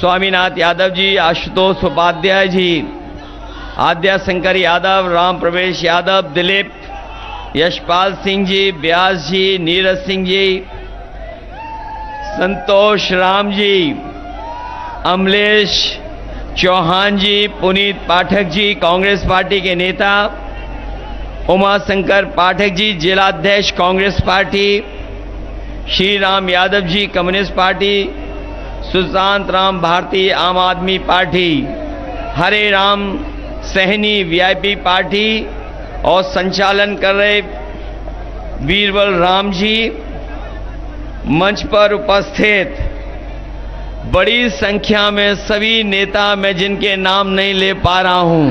स्वामीनाथ यादव जी, आशुतोष उपाध्याय जी, आद्या शंकर यादव, राम प्रवेश यादव, दिलीप, यशपाल सिंह जी, व्यास जी, नीरज सिंह जी, संतोष राम जी, अमलेश चौहान जी, पुनीत पाठक जी, कांग्रेस पार्टी के नेता, उमा शंकर पाठक जी, जिलाध्यक्ष Congress party, Shri Ram Yadav ji, communist party, Sushant Ram Bharti, आम आदमी पार्टी, हरे राम सहनी वीआईपी पार्टी और संचालन कर रहे बीरबल राम जी, मंच पर उपस्थित बड़ी संख्या में सभी नेता, मैं जिनके नाम नहीं ले पा रहा हूं,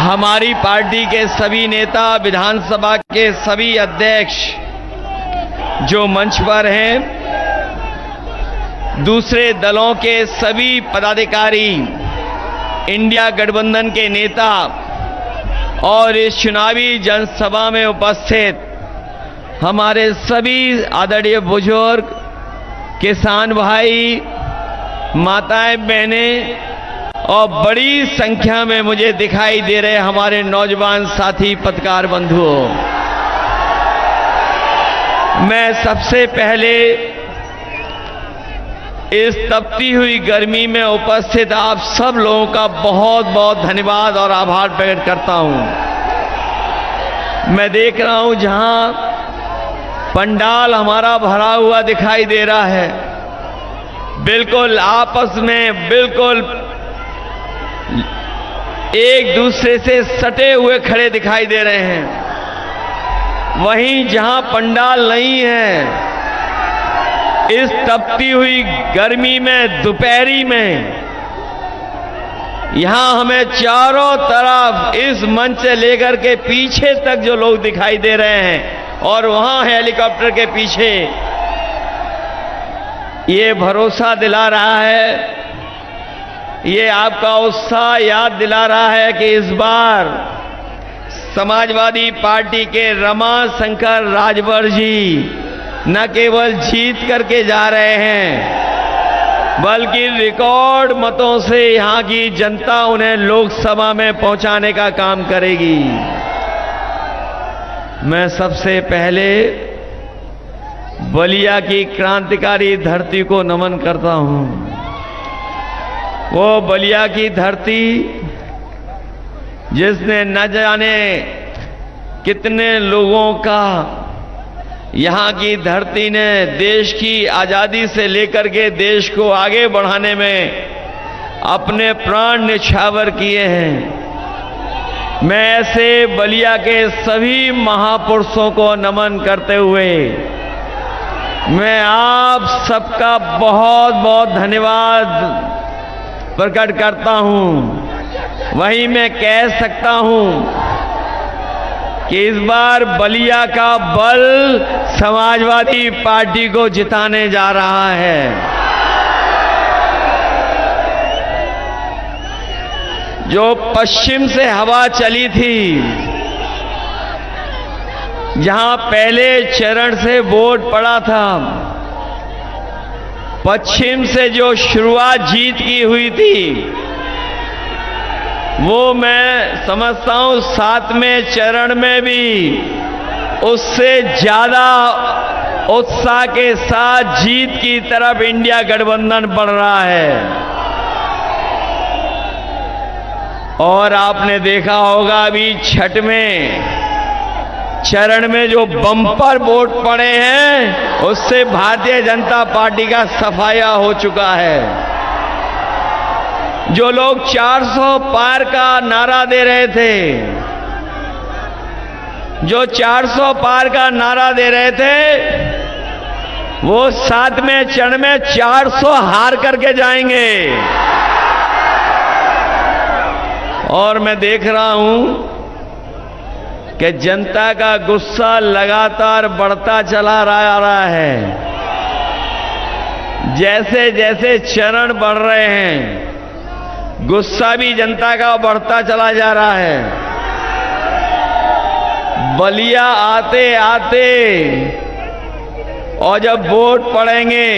हमारी पार्टी के सभी नेता, विधानसभा के सभी अध्यक्ष जो मंच पर हैं, दूसरे दलों के सभी पदाधिकारी, इंडिया गठबंधन के नेता और इस चुनावी जनसभा में उपस्थित हमारे सभी आदरणीय बुजुर्ग, किसान भाई, माताएं, बहनें और बड़ी संख्या में मुझे दिखाई दे रहे हमारे नौजवान साथी पत्रकार बंधुओं, मैं सबसे पहले इस तपती हुई गर्मी में उपस्थित आप सब लोगों का बहुत बहुत धन्यवाद और आभार प्रकट करता हूं। मैं देख रहा हूं जहां पंडाल हमारा भरा हुआ दिखाई दे रहा है, बिल्कुल आपस में बिल्कुल एक दूसरे से सटे हुए खड़े दिखाई दे रहे हैं। वहीं जहां पंडाल नहीं है, इस तपती हुई गर्मी में, दोपहरी में, यहां हमें चारों तरफ इस मंच से लेकर के पीछे तक जो लोग दिखाई दे रहे हैं और वहां हेलीकॉप्टर के पीछे, ये भरोसा दिला रहा है, ये आपका उत्साह याद दिला रहा है कि इस बार समाजवादी पार्टी के रमा शंकर राजभर जी न केवल जीत करके जा रहे हैं, बल्कि रिकॉर्ड मतों से यहां की जनता उन्हें लोकसभा में पहुंचाने का काम करेगी। मैं सबसे पहले बलिया की क्रांतिकारी धरती को नमन करता हूं। वो बलिया की धरती जिसने न जाने कितने लोगों का, यहां की धरती ने देश की आजादी से लेकर के देश को आगे बढ़ाने में अपने प्राण न्यौछावर किए हैं। मैं ऐसे बलिया के सभी महापुरुषों को नमन करते हुए मैं आप सबका बहुत बहुत धन्यवाद प्रकट करता हूं। वहीं मैं कह सकता हूं कि इस बार बलिया का बल समाजवादी पार्टी को जिताने जा रहा है। जो पश्चिम से हवा चली थी, जहां पहले चरण से वोट पड़ा था, पश्चिम से जो शुरुआत जीत की हुई थी, वो मैं समझता हूं 7वें चरण में भी उससे ज्यादा उत्साह के साथ जीत की तरफ इंडिया गठबंधन बढ़ रहा है। और आपने देखा होगा अभी 6वें चरण में जो बम्पर वोट पड़े हैं, उससे भारतीय जनता पार्टी का सफाया हो चुका है। जो लोग 400 पार का नारा दे रहे थे, जो 400 पार का नारा दे रहे थे, वो 7वें चरण में 400 हार करके जाएंगे। और मैं देख रहा हूं कि जनता का गुस्सा लगातार बढ़ता चला रहा है। जैसे जैसे चरण बढ़ रहे हैं, गुस्सा भी जनता का बढ़ता चला जा रहा है। बलिया आते आते और जब वोट पड़ेंगे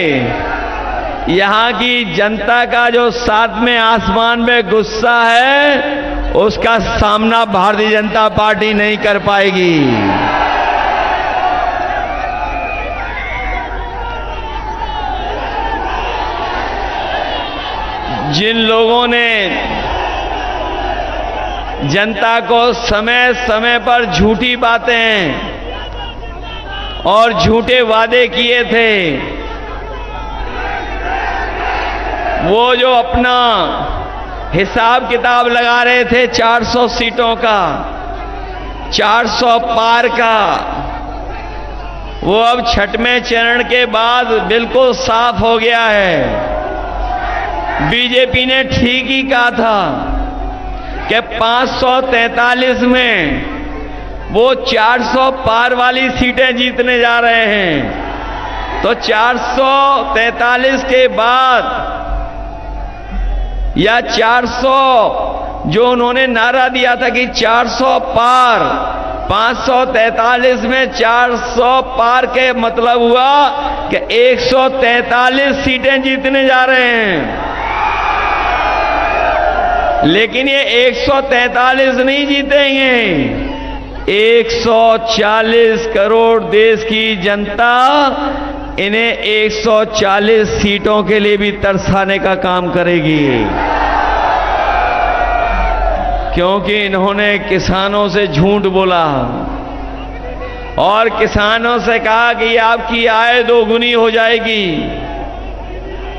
यहां की जनता का जो सातवें आसमान में गुस्सा है, उसका सामना भारतीय जनता पार्टी नहीं कर पाएगी। जिन लोगों ने जनता को समय समय पर झूठी बातें और झूठे वादे किए थे, वो जो अपना हिसाब किताब लगा रहे थे 400 सीटों का, 400 पार का, वो अब छठवें चरण के बाद बिल्कुल साफ हो गया है। बीजेपी ने ठीक ही कहा था कि 543 में वो 400 पार वाली सीटें जीतने जा रहे हैं। तो 443 के बाद या 400 जो उन्होंने नारा दिया था कि 400 पार, 543 में 400 पार के मतलब हुआ कि 143 सीटें जीतने जा रहे हैं। लेकिन ये 143 नहीं जीतेंगे, 140 करोड़ देश की जनता इन्हें 140 सीटों के लिए भी तरसाने का काम करेगी, क्योंकि इन्होंने किसानों से झूठ बोला और किसानों से कहा कि आपकी आय दोगुनी हो जाएगी।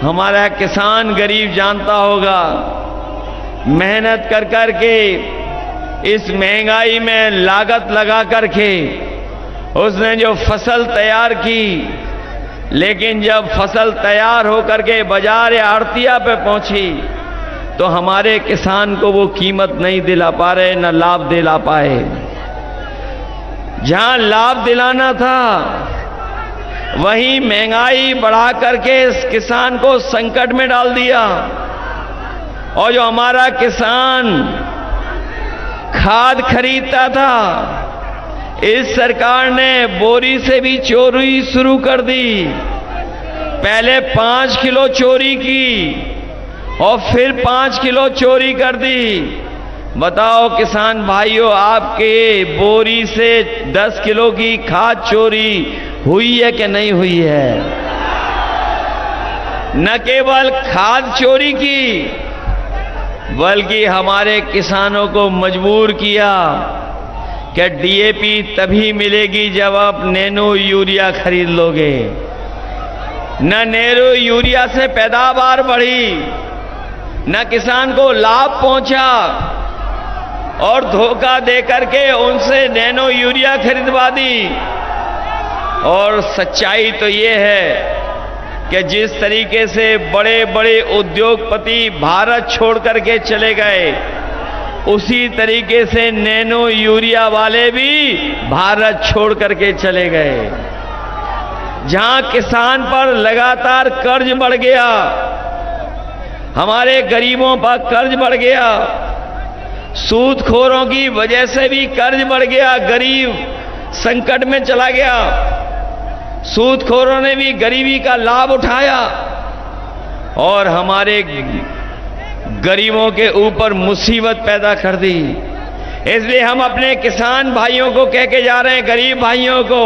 हमारा किसान गरीब जानता होगा, मेहनत कर कर के इस महंगाई में लागत लगा करके उसने जो फसल तैयार की, लेकिन जब फसल तैयार होकर के बाजार या आड़तिया पे पहुंची तो हमारे किसान को वो कीमत नहीं दिला पा रहे, न लाभ दिला पाए। जहां लाभ दिलाना था वहीं महंगाई बढ़ा करके इस किसान को संकट में डाल दिया। और जो हमारा किसान खाद खरीदता था, इस सरकार ने बोरी से भी चोरी शुरू कर दी। पहले 5 किलो चोरी की और फिर 5 किलो चोरी कर दी। बताओ किसान भाइयों, आपके बोरी से 10 किलो की खाद चोरी हुई है कि नहीं हुई है? न केवल खाद चोरी की, बल्कि हमारे किसानों को मजबूर किया कि डीएपी तभी मिलेगी जब आप नैनो यूरिया खरीद लोगे। न नैनो यूरिया से पैदावार बढ़ी, न किसान को लाभ पहुंचा, और धोखा दे करके उनसे नैनो यूरिया खरीदवा दी। और सच्चाई तो ये है कि जिस तरीके से बड़े बड़े उद्योगपति भारत छोड़ करके चले गए, उसी तरीके से नैनो यूरिया वाले भी भारत छोड़ करके चले गए। जहां किसान पर लगातार कर्ज बढ़ गया, हमारे गरीबों पर कर्ज बढ़ गया, सूदखोरों की वजह से भी कर्ज बढ़ गया, गरीब संकट में चला गया। सूदखोरों ने भी गरीबी का लाभ उठाया और हमारे गरीबों के ऊपर मुसीबत पैदा कर दी। इसलिए हम अपने किसान भाइयों को कह के जा रहे हैं, गरीब भाइयों को,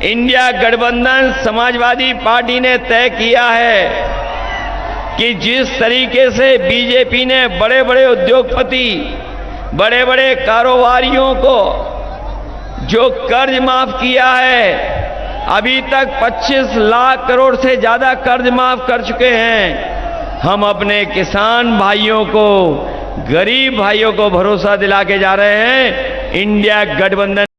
इंडिया गठबंधन समाजवादी पार्टी ने तय किया है कि जिस तरीके से बीजेपी ने बड़े बड़े उद्योगपति, बड़े बड़े कारोबारियों को जो कर्ज माफ किया है, अभी तक 25 लाख करोड़ से ज्यादा कर्ज माफ कर चुके हैं। हम अपने किसान भाइयों को, गरीब भाइयों को भरोसा दिला के जा रहे हैं, इंडिया गठबंधन